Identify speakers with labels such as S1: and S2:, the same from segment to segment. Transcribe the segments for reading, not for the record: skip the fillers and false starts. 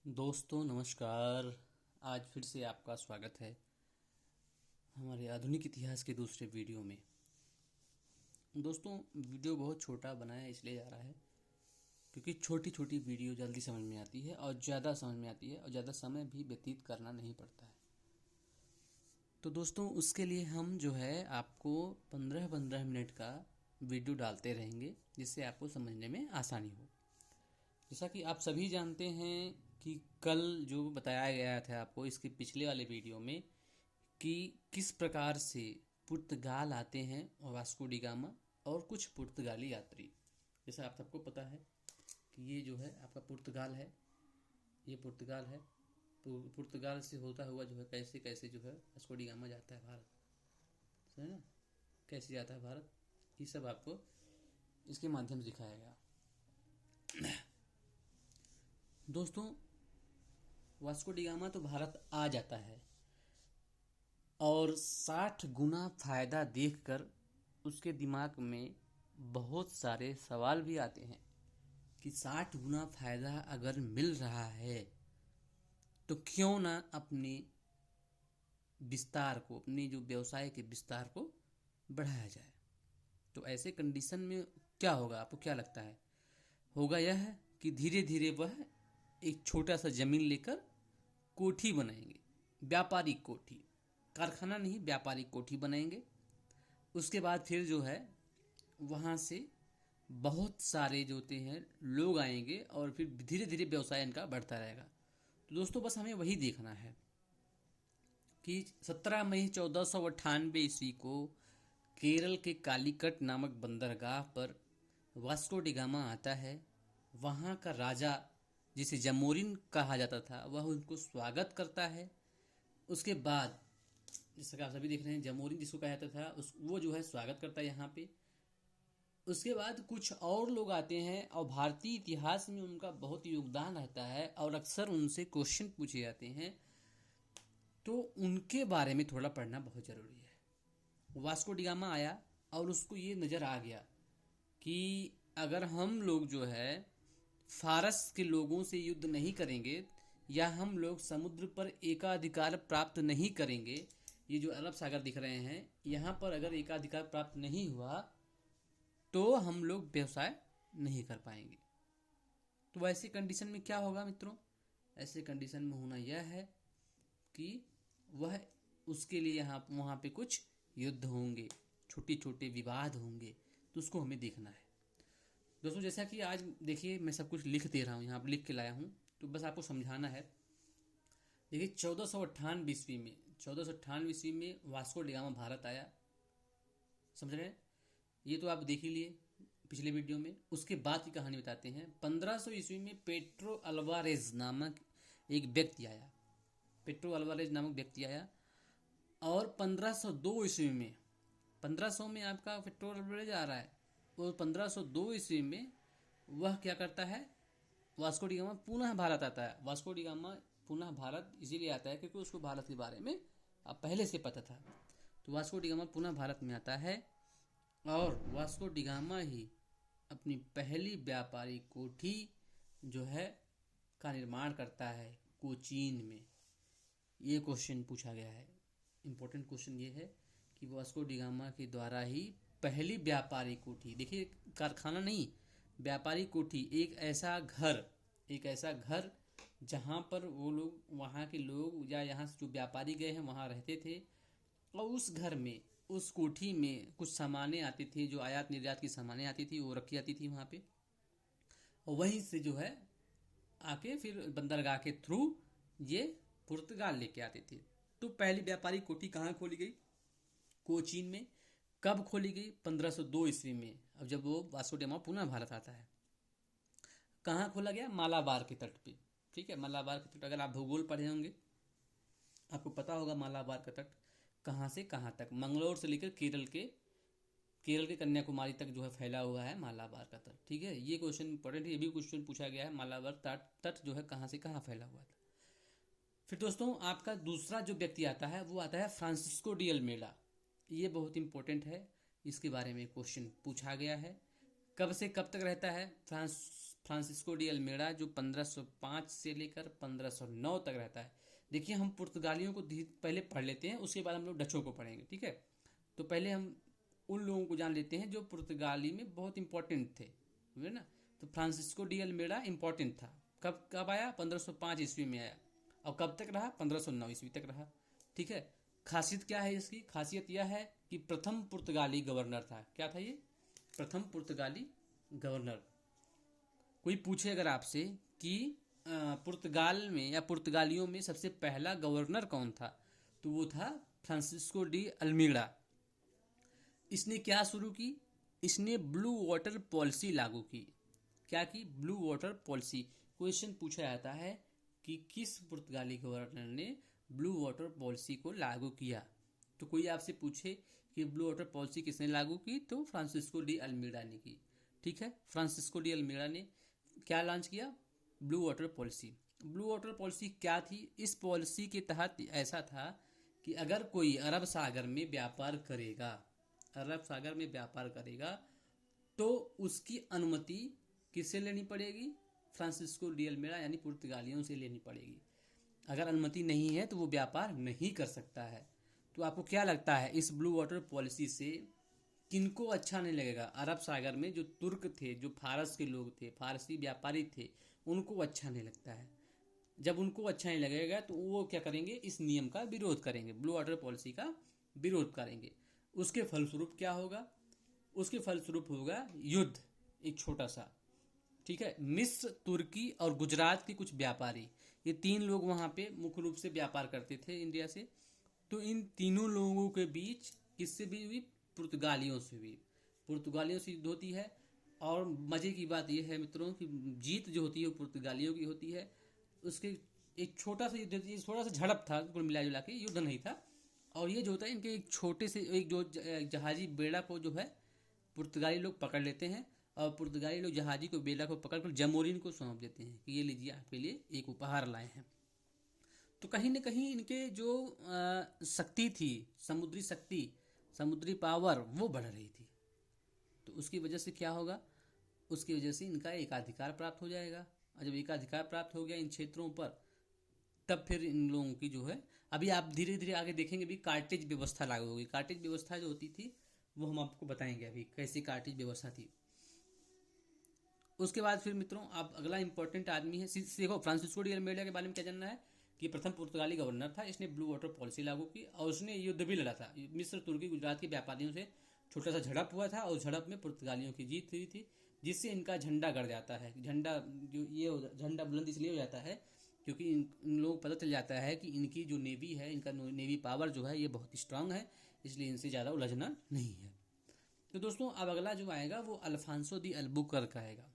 S1: दोस्तों नमस्कार। आज फिर से आपका स्वागत है हमारे आधुनिक इतिहास के दूसरे वीडियो में। दोस्तों वीडियो बहुत छोटा बनाया इसलिए जा रहा है क्योंकि छोटी छोटी वीडियो जल्दी समझ में आती है और ज़्यादा समझ में आती है और ज़्यादा समय भी व्यतीत करना नहीं पड़ता है। तो दोस्तों उसके लिए हम जो है आपको 15-15 मिनट का वीडियो डालते रहेंगे जिससे आपको समझने में आसानी हो। जैसा कि आप सभी जानते हैं कि कल जो बताया गया था आपको इसके पिछले वाले वीडियो में कि किस प्रकार से पुर्तगाल आते हैं और वास्को डी गामा और कुछ पुर्तगाली यात्री। जैसा आप सबको पता है कि ये जो है आपका पुर्तगाल है, ये पुर्तगाल है। पुर्तगाल से होता हुआ जो है कैसे कैसे जो है वास्को डी गामा जाता है भारत, समझे ना, कैसे जाता है भारत, ये सब आपको इसके माध्यम से दिखाया गया। दोस्तों वास्को डी गामा तो भारत आ जाता है और 60 गुना फायदा देखकर उसके दिमाग में बहुत सारे सवाल भी आते हैं कि 60 गुना फायदा अगर मिल रहा है तो क्यों ना अपने विस्तार को, अपनी जो व्यवसाय के विस्तार को बढ़ाया जाए। तो ऐसे कंडीशन में क्या होगा, आपको क्या लगता है? होगा यह कि धीरे धीरे वह एक छोटा सा जमीन लेकर कोठी बनाएंगे, व्यापारिक कोठी, कारखाना नहीं, व्यापारिक कोठी बनाएंगे। उसके बाद फिर जो है वहाँ से बहुत सारे जो होते हैं लोग आएंगे और फिर धीरे धीरे व्यवसाय इनका बढ़ता रहेगा। तो दोस्तों बस हमें वही देखना है कि 17 मई 1498 ईस्वी को केरल के कालीकट नामक बंदरगाह पर वास्को डी गामा आता है। वहाँ का राजा जिसे जमोरिन कहा जाता था वह उनको स्वागत करता है। उसके बाद जैसा कि आप सभी देख रहे हैं जमोरिन जिसको कहा जाता था वो जो है स्वागत करता है यहाँ पे। उसके बाद कुछ और लोग आते हैं और भारतीय इतिहास में उनका बहुत योगदान रहता है और अक्सर उनसे क्वेश्चन पूछे जाते हैं, तो उनके बारे में थोड़ा पढ़ना बहुत ज़रूरी है। वास्को डी गामा आया और उसको ये नज़र आ गया कि अगर हम लोग जो है फारस के लोगों से युद्ध नहीं करेंगे या हम लोग समुद्र पर एकाधिकार प्राप्त नहीं करेंगे, ये जो अरब सागर दिख रहे हैं यहाँ पर अगर एकाधिकार प्राप्त नहीं हुआ तो हम लोग व्यवसाय नहीं कर पाएंगे। तो ऐसी कंडीशन में क्या होगा मित्रों? ऐसे कंडीशन में होना यह है कि वह उसके लिए यहाँ वहाँ पे कुछ युद्ध होंगे, छोटे छोटे विवाद होंगे, तो उसको हमें देखना है। दोस्तों जैसा कि आज देखिए मैं सब कुछ लिख दे रहा हूँ, यहाँ पर लिख के लाया हूँ, तो बस आपको समझाना है। देखिए 1498 ईस्वी में 1498 ईस्वी में वास्को डी गामा भारत आया, समझ रहे हैं? ये तो आप देख ही लिए पिछले वीडियो में। उसके बाद की कहानी बताते हैं। 1500 ईस्वी में पेट्रो अल्वारेज नामक एक व्यक्ति आया, पेट्रो अल्वारेज नामक व्यक्ति आया। और 1502 ईस्वी में, 1500 में आपका पेट्रो अल्वारेज आ रहा है, और 1502 ईस्वी में वह क्या करता है, वास्को डी गामा पुनः भारत आता है। वास्को डी गामा पुनः भारत इसीलिए आता है क्योंकि उसको भारत के बारे में अब पहले से पता था। तो वास्को डी गामा पुनः भारत में आता है और वास्को डी गामा ही अपनी पहली व्यापारिक कोठी जो है का निर्माण करता है कोचीन में। ये क्वेश्चन पूछा गया है, इम्पोर्टेंट क्वेश्चन ये है कि वास्को डी गामा के द्वारा ही पहली व्यापारिक कोठी, देखिए कारखाना नहीं, व्यापारिक कोठी, एक ऐसा घर जहाँ पर वो लोग, वहाँ के लोग या यहाँ से जो व्यापारी गए हैं वहाँ रहते थे। और उस घर में, उस कोठी में कुछ सामानें आती थी, जो आयात निर्यात की सामानें आती थी वो रखी जाती थी वहाँ पे, और वहीं से जो है आके फिर बंदरगाह के थ्रू ये पुर्तगाल लेके आते थे। तो पहली व्यापारिक कोठी कहाँ खोली गई? कोचीन में। कब खोली गई? 1502 ईस्वी में। अब जब वो वास्को डी गामा पुनः भारत आता है, कहाँ खोला गया? मालाबार के तट पे, ठीक है। मालाबार के तट, अगर आप भूगोल पढ़े होंगे आपको पता होगा मालाबार का तट कहाँ से कहाँ तक, मंगलोर से लेकर केरल के कन्याकुमारी तक जो है फैला हुआ है मालाबार का तट, ठीक है। ये क्वेश्चन इंपॉर्टेंट है, ये भी क्वेश्चन पूछा गया है, मालाबार तट जो है कहाँ से कहाँ फैला हुआ था। फिर दोस्तों आपका दूसरा जो व्यक्ति आता है वो आता है फ्रांसिस्को डी अल्मेडा। ये बहुत इंपॉर्टेंट है, इसके बारे में क्वेश्चन पूछा गया है। कब से कब तक रहता है फ्रांसिस्को डी अल्मेड़ा जो 1505 से लेकर 1509 तक रहता है। देखिए हम पुर्तगालियों को पहले पढ़ लेते हैं, उसके बाद हम लोग डचों को पढ़ेंगे, ठीक है। तो पहले हम उन लोगों को जान लेते हैं जो पुर्तगाली में बहुत इंपॉर्टेंट थे, है ना। तो फ्रांसिस्को डी अल्मेड़ा इंपॉर्टेंट था। कब कब आया? 1505 ईस्वी में आया। और कब तक रहा? 1509 ईस्वी तक रहा, ठीक है। खासियत क्या है इसकी? खासियत यह है कि प्रथम पुर्तगाली गवर्नर था। क्या था ये? प्रथम पुर्तगाली गवर्नर। कोई पूछे अगर आपसे कि पुर्तगाल में या पुर्तगालियों में सबसे पहला गवर्नर कौन था, तो वो था फ्रांसिस्को डी अल्मीड़ा। इसने क्या शुरू की? इसने ब्लू वाटर पॉलिसी लागू की। क्या की? Blue water policy. क्वेश्चन पूछा जाता है कि किस पुर्तगाली गवर्नर ने ब्लू वाटर पॉलिसी को लागू किया। तो कोई आपसे पूछे कि ब्लू वाटर पॉलिसी किसने लागू की, तो फ्रांसिस्को डी अल्मीड़ा ने की, ठीक है। फ्रांसिस्को डी अल्मीड़ा ने क्या लॉन्च किया? Blue water policy. Blue water policy क्या थी? इस पॉलिसी के तहत ऐसा था कि अगर कोई अरब सागर में व्यापार करेगा, अरब सागर में व्यापार करेगा, तो उसकी अनुमति किससे लेनी पड़ेगी? फ्रांसिस्को डी अल्मेड़ा यानी पुर्तगालियों से लेनी पड़ेगी। अगर अनुमति नहीं है तो वो व्यापार नहीं कर सकता है। तो आपको क्या लगता है इस ब्लू वाटर पॉलिसी से किनको अच्छा नहीं लगेगा? अरब सागर में जो तुर्क थे, जो फारस के लोग थे, फारसी व्यापारी थे, उनको अच्छा नहीं लगता है। जब उनको अच्छा नहीं लगेगा तो वो क्या करेंगे? इस नियम का विरोध करेंगे, ब्लू वाटर पॉलिसी का विरोध करेंगे। उसके फलस्वरूप क्या होगा? उसके फलस्वरूप होगा युद्ध, एक छोटा सा, ठीक है। मिस्र, तुर्की और गुजरात के कुछ व्यापारी, ये तीन लोग वहां पे मुख्य रूप से व्यापार करते थे इंडिया से। तो इन तीनों लोगों के बीच किससे भी हुई? पुर्तगालियों से हुई। पुर्तगालियों से युद्ध होती है। और मजे की बात यह है मित्रों कि जीत जो होती है वो पुर्तगालियों की होती है। उसके एक छोटा सा युद्ध, थोड़ा सा झड़प था, कुल मिला जुला के, युद्ध नहीं था। और ये जो होता है इनके एक छोटे से एक जो जहाजी बेड़ा को जो है पुर्तगाली लोग पकड़ लेते हैं, और पुर्तगाली लोग जहाजी को बेड़ा को पकड़कर जमोरिन को सौंप देते हैं कि ये लीजिए आपके लिए एक उपहार लाए हैं। तो कहीं न कहीं इनके जो शक्ति थी, समुद्री शक्ति, समुद्री पावर, वो बढ़ रही थी। तो उसकी वजह से क्या होगा? उसकी वजह से इनका एकाधिकार प्राप्त हो जाएगा। और जब एकाधिकार प्राप्त हो गया इन क्षेत्रों पर, तब फिर इन लोगों की जो है, अभी आप धीरे धीरे आगे देखेंगे भी कार्टेज व्यवस्था लागू होगी। कार्टेज व्यवस्था जो होती थी वो हम आपको बताएंगे अभी कैसी कार्टेज व्यवस्था थी। उसके बाद फिर मित्रों आप अगला इंपॉर्टेंट आदमी है, देखो फ्रांसिस्को डी अल्मेड़ा के बारे में क्या जानना है कि प्रथम पुर्तगाली गवर्नर था। इसने ब्लू वाटर पॉलिसी लागू की और उसने युद्ध भी लड़ा था। मिस्र, तुर्की, गुजरात के व्यापारियों से छोटा सा झड़प हुआ था और झड़प में पुर्तगालियों की जीत हुई थी, जिससे इनका झंडा गड़ जाता है। झंडा जो ये झंडा बुलंद इसलिए हो जाता है क्योंकि इन लोगों को पता चल जाता है कि इनकी जो नेवी है, इनका नेवी पावर जो है ये बहुत स्ट्रांग है, इसलिए इनसे ज़्यादा उलझना नहीं है। तो दोस्तों अब अगला जो आएगा वो अल्फांसो दी अल्बुकर्क आएगा।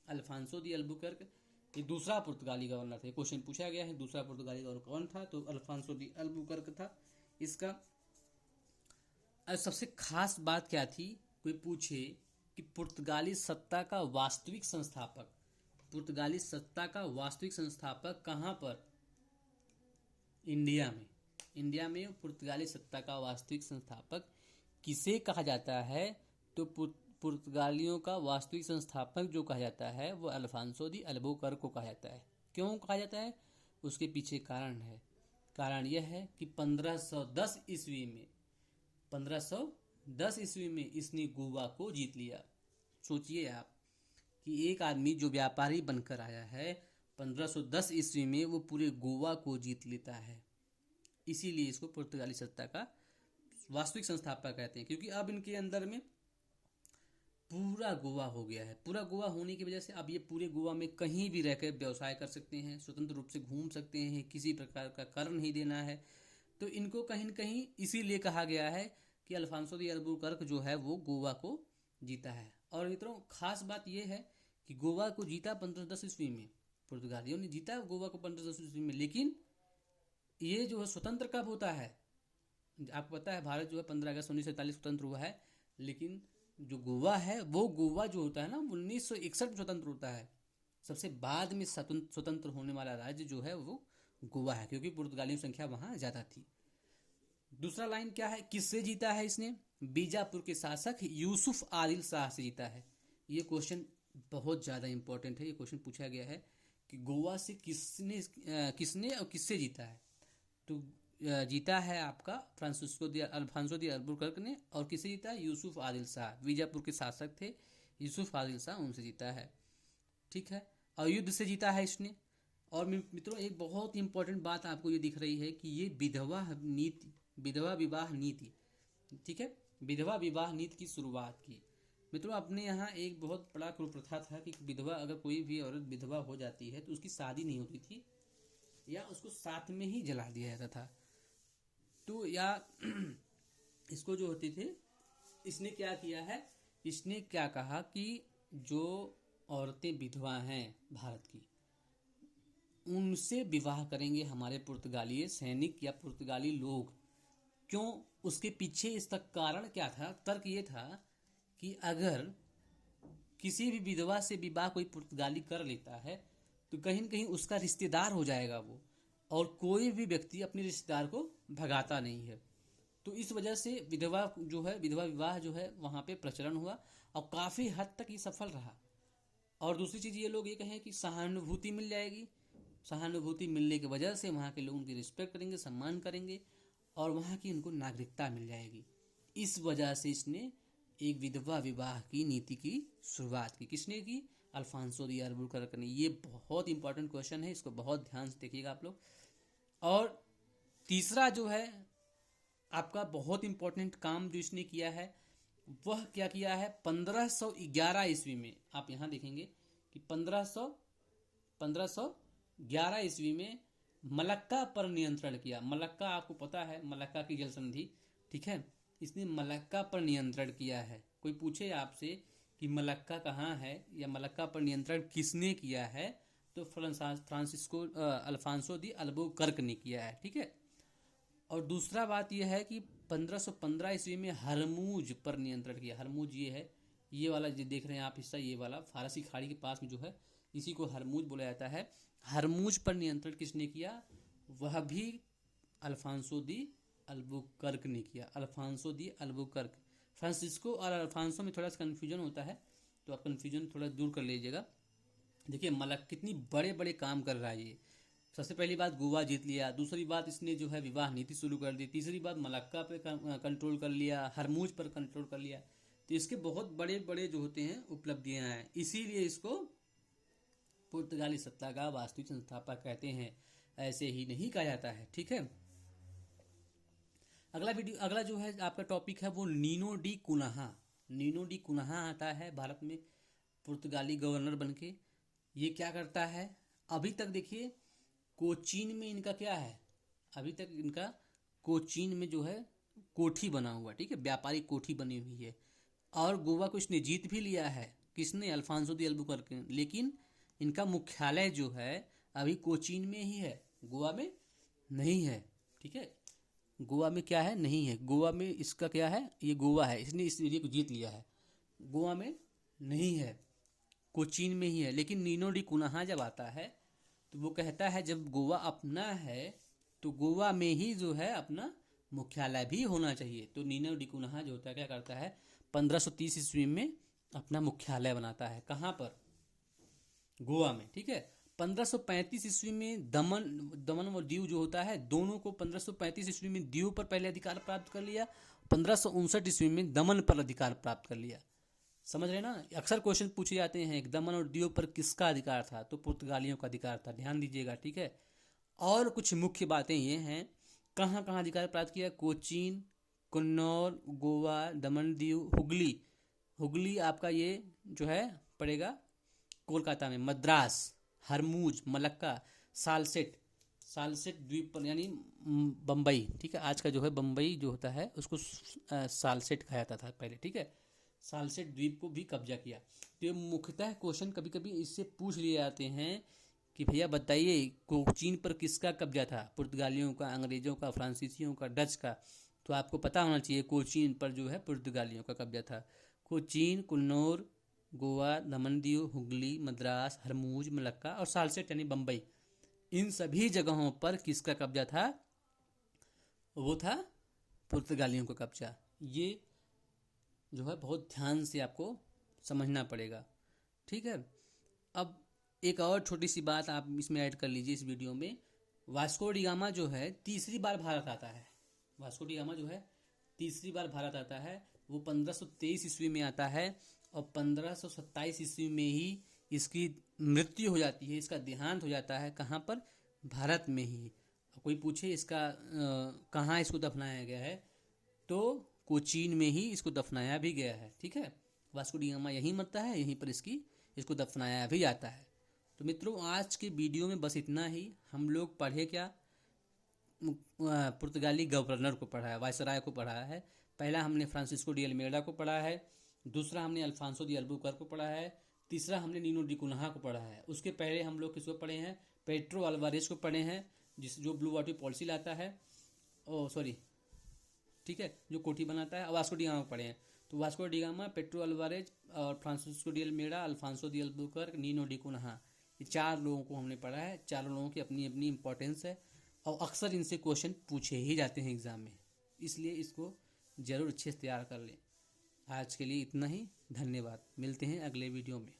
S1: अल्फांसो दी अल्बुकर्क ये दूसरा पुर्तगाली गवर्नर थे। क्वेश्चन पूछा गया है दूसरा पुर्तगाली गवर्नर कौन था, तो अल्फांसो दी अल्बुकर्क था इसका। सबसे खास बात क्या थी? कोई पूछे कि पुर्तगाली सत्ता का वास्तविक संस्थापक, पुर्तगाली सत्ता का वास्तविक संस्थापक कहाँ पर? इंडिया में। इंडिया में पुर्तगाली सत्ता का वास्तविक संस्थापक किसे कहा जाता है? तो पुर्तगालियों का वास्तविक संस्थापक जो कहा जाता है वो अल्फांसो दी अल्बुकर्क को कहा जाता है। क्यों कहा जाता है? उसके पीछे कारण है। कारण यह है कि 1510 ईस्वी में 1510 ईस्वी में इसने गोवा को जीत लिया। सोचिए आप कि एक आदमी जो व्यापारी बनकर आया है 1510 ईस्वी में वो पूरे गोवा को जीत लेता है। इसीलिए इसको पुर्तगाली सत्ता का वास्तविक संस्थापक कहते हैं, क्योंकि अब इनके अंदर में पूरा गोवा हो गया है। पूरा गोवा होने की वजह से अब ये पूरे गोवा में कहीं भी रहकर व्यवसाय कर सकते हैं, स्वतंत्र रूप से घूम सकते हैं, किसी प्रकार का कर नहीं देना है। तो इनको कहीं न कहीं इसीलिए कहा गया है कि अल्फांसो दी अल्बुकर्क जो है वो गोवा को जीता है। और मित्रों खास बात यह है कि गोवा को जीता 1510 ईस्वी में, पुर्तगालियों ने जीता गोवा को 1510 ईस्वी में। लेकिन ये जो है स्वतंत्र कब होता है? आपको पता है भारत जो है 15 अगस्त 1947 स्वतंत्र हुआ है, लेकिन जो गोवा है वो गोवा जो होता है ना 1961 में स्वतंत्र होता है। सबसे बाद में स्वतंत्र होने वाला राज्य जो है वो गोवा है, क्योंकि पुर्तगालियों की संख्या वहां ज्यादा थी। दूसरा लाइन क्या है? किससे जीता है इसने? बीजापुर के शासक यूसुफ आदिल शाह से जीता है। ये क्वेश्चन बहुत ज़्यादा इम्पोर्टेंट है, ये क्वेश्चन पूछा गया है कि गोवा से किसने और किससे जीता है। तो जीता है आपका अल्फांसो दी अल्बुकर्क ने। और किसे जीता है? यूसुफ आदिल शाह, बीजापुर के शासक थे यूसुफ आदिल शाह, उनसे जीता है। ठीक है, और युद्ध से जीता है इसने। और मित्रों, एक बहुत इंपॉर्टेंट बात आपको ये दिख रही है कि ये विधवा विवाह नीति, ठीक है, विधवा विवाह नीति की शुरुआत की। मित्रों, अपने यहाँ एक बहुत बड़ा कुप्रथा था कि विधवा, अगर कोई भी औरत विधवा हो जाती है तो उसकी शादी नहीं होती थी या उसको साथ में ही जला दिया जाता था। तो या इसको जो होते थे, इसने क्या किया है, इसने क्या कहा कि जो औरतें विधवा हैं भारत की, उनसे विवाह करेंगे हमारे पुर्तगाली सैनिक या पुर्तगाली लोग। क्यों? उसके पीछे इसका कारण क्या था? तर्क ये था कि अगर किसी भी विधवा से विवाह कोई पुर्तगाली कर लेता है तो कहीं न कहीं उसका रिश्तेदार हो जाएगा वो, और कोई भी व्यक्ति अपने रिश्तेदार को भगाता नहीं है। तो इस वजह से विधवा विवाह जो है वहाँ पे प्रचलन हुआ और काफ़ी हद तक ये सफल रहा। और दूसरी चीज़ ये लोग ये कहें कि सहानुभूति मिल जाएगी, सहानुभूति मिलने की वजह से वहाँ के लोग उनकी रिस्पेक्ट करेंगे, सम्मान करेंगे और वहाँ की उनको नागरिकता मिल जाएगी। इस वजह से इसने एक विधवा विवाह की नीति की शुरुआत की। किसने की? अल्फांसो दी अल्बुकर्क ने। ये बहुत इंपॉर्टेंट क्वेश्चन है, इसको बहुत ध्यान से देखिएगा आप लोग। और तीसरा जो है आपका बहुत इंपॉर्टेंट काम जो इसने किया है, वह क्या किया है? 1511 ईस्वी में, आप यहाँ देखेंगे कि 1511 ईस्वी में मलक्का पर नियंत्रण किया। मलक्का आपको पता है, मलक्का की जल संधि, ठीक है, इसने मलक्का पर नियंत्रण किया है। कोई पूछे आपसे कि मलक्का कहाँ है या मलक्का पर नियंत्रण किसने किया है, तो अल्फांसो दी अल्बुकर्क ने किया है। ठीक है, और दूसरा बात यह है कि 1515 ईस्वी में हरमूज पर नियंत्रण किया। हरमूज ये है, ये वाला जो देख रहे हैं आप हिस्सा, ये वाला फारसी खाड़ी के पास में जो है, इसी को हरमूज बोला जाता है। हरमूज पर नियंत्रण किसने किया? वह भी अल्फांसो दी अल्बुकर्क ने किया। Alfonso de Albuquerque. फ्रांसिस्को और अल्फांसो में थोड़ा सा कन्फ्यूजन होता है, तो आप कन्फ्यूजन थोड़ा दूर कर लीजिएगा। देखिए मलक कितनी बड़े बड़े काम कर रहा है ये। सबसे पहली बात गोवा जीत लिया, दूसरी बात इसने जो है विवाह नीति शुरू कर दी, तीसरी बात मलक्का पे कंट्रोल कर लिया, हरमूज पर कंट्रोल कर लिया। तो इसके बहुत बड़े बड़े जो होते हैं उपलब्धियां हैं, इसीलिए इसको पुर्तगाली सत्ता का वास्तविक संस्थापक कहते हैं, ऐसे ही नहीं कहा जाता है। ठीक है, अगला जो है आपका टॉपिक है वो Nuno da Cunha. Nuno da Cunha आता है भारत में पुर्तगाली गवर्नर बनके। ये क्या करता है? अभी तक देखिए कोचीन में इनका क्या है, अभी तक इनका कोचीन में जो है कोठी बना हुआ, ठीक है, व्यापारिक कोठी बनी हुई है। और गोवा को इसने जीत भी लिया है। किसने? अल्फांसो दी अल्बुकर्क ने। लेकिन इनका मुख्यालय जो है अभी कोचीन में ही है, गोवा में नहीं है। ठीक है, गोवा में क्या है? नहीं है। गोवा में इसका क्या है? ये गोवा है, इसने इस एरिया को जीत लिया है। गोवा में नहीं है, कोचीन में ही है। लेकिन नीनो डी कुन्हा जब आता है तो वो कहता है जब गोवा अपना है तो गोवा में ही जो है अपना मुख्यालय भी होना चाहिए। तो नीनो डी कुन्हा जो होता है क्या करता है, 1530 ईस्वी में अपना मुख्यालय बनाता है। कहाँ पर? गोवा में। ठीक है, 1535 ईस्वी में दमन और दीव जो होता है, दोनों को 1535 ईस्वी में दीव पर पहले अधिकार प्राप्त कर लिया, 1559 ईस्वी में दमन पर अधिकार प्राप्त कर लिया। समझ रहे ना? अक्सर क्वेश्चन पूछे जाते हैं दमन और दीव पर किसका अधिकार था, तो पुर्तगालियों का अधिकार था। ध्यान दीजिएगा। ठीक है, और कुछ मुख्य बातें ये हैं, कहाँ कहाँ अधिकार प्राप्त किया? कोचीन, कन्नौर, गोवा, दमन दीव, हुगली। हुगली आपका ये जो है पड़ेगा कोलकाता में, मद्रास, हरमूज, मलक्का, सालसेट, सालसेट द्वीप पर यानी बम्बई। ठीक है, आज का जो है बम्बई जो होता है उसको सालसेट कहा जाता था पहले। ठीक है, सालसेट द्वीप को भी कब्जा किया। तो ये मुख्यतः क्वेश्चन कभी कभी इससे पूछ लिए जाते हैं कि भैया बताइए कोचीन पर किसका कब्जा था, पुर्तगालियों का, अंग्रेजों का, फ्रांसीसियों का, डच का? तो आपको पता होना चाहिए कोचीन पर जो है पुर्तगालियों का कब्जा था। कोचीन, कुन्नौर, गोवा, दमन दीव, हुगली, मद्रास, हरमूज, मलक्का और सालसेट यानी बम्बई, इन सभी जगहों पर किसका कब्जा था? वो था पुर्तगालियों का कब्जा। ये जो है बहुत ध्यान से आपको समझना पड़ेगा। ठीक है। अब एक और छोटी सी बात आप इसमें ऐड कर लीजिए इस वीडियो में। वास्को डी गामा जो है तीसरी बार भारत आता है। वास्को डी गामा जो है तीसरी बार भारत आता है। वो 1523 ईस्वी में आता है और 1527 ईस्वी में ही इसकी मृत्यु हो जाती है, इसका देहांत हो जाता है। कहाँ पर? भारत में ही। कोई पूछे इसका कहाँ इसको दफनाया गया है, तो कोचीन में ही इसको दफनाया भी गया है। ठीक है, वास्को डी गामा यहीं मरता है, यहीं पर इसको दफनाया भी जाता है। तो मित्रों, आज के वीडियो में बस इतना ही। हम लोग पढ़े क्या? पुर्तगाली गवर्नर को पढ़ा है, वायसराय को पढ़ा है। पहला हमने फ्रांसिस्को डी अल्मेडा को पढ़ा है, दूसरा हमने अल्फांसो दी अल्बुकर्क को पढ़ा है, तीसरा हमने नीनो डी कुन्हा को पढ़ा है। उसके पहले हम लोग किसको पढ़े हैं? पेट्रो अल्वारेज को पढ़े हैं, जो ब्लू वाटर पॉलिसी लाता है। ओ सॉरी, ठीक है, जो कोठी बनाता है। वास्को डी गामा को पढ़े हैं। तो Vasco da Gama, Pedro Alvares और Francisco de Almeida, Alfonso de Albuquerque, Nino da Cunha, ये 4 लोगों को हमने पढ़ा है। 4 लोगों की अपनी अपनी इंपॉर्टेंस है और अक्सर इनसे क्वेश्चन पूछे ही जाते हैं एग्जाम में, इसलिए इसको जरूर अच्छे से तैयार कर लें। आज के लिए इतना ही। धन्यवाद। मिलते हैं अगले वीडियो में।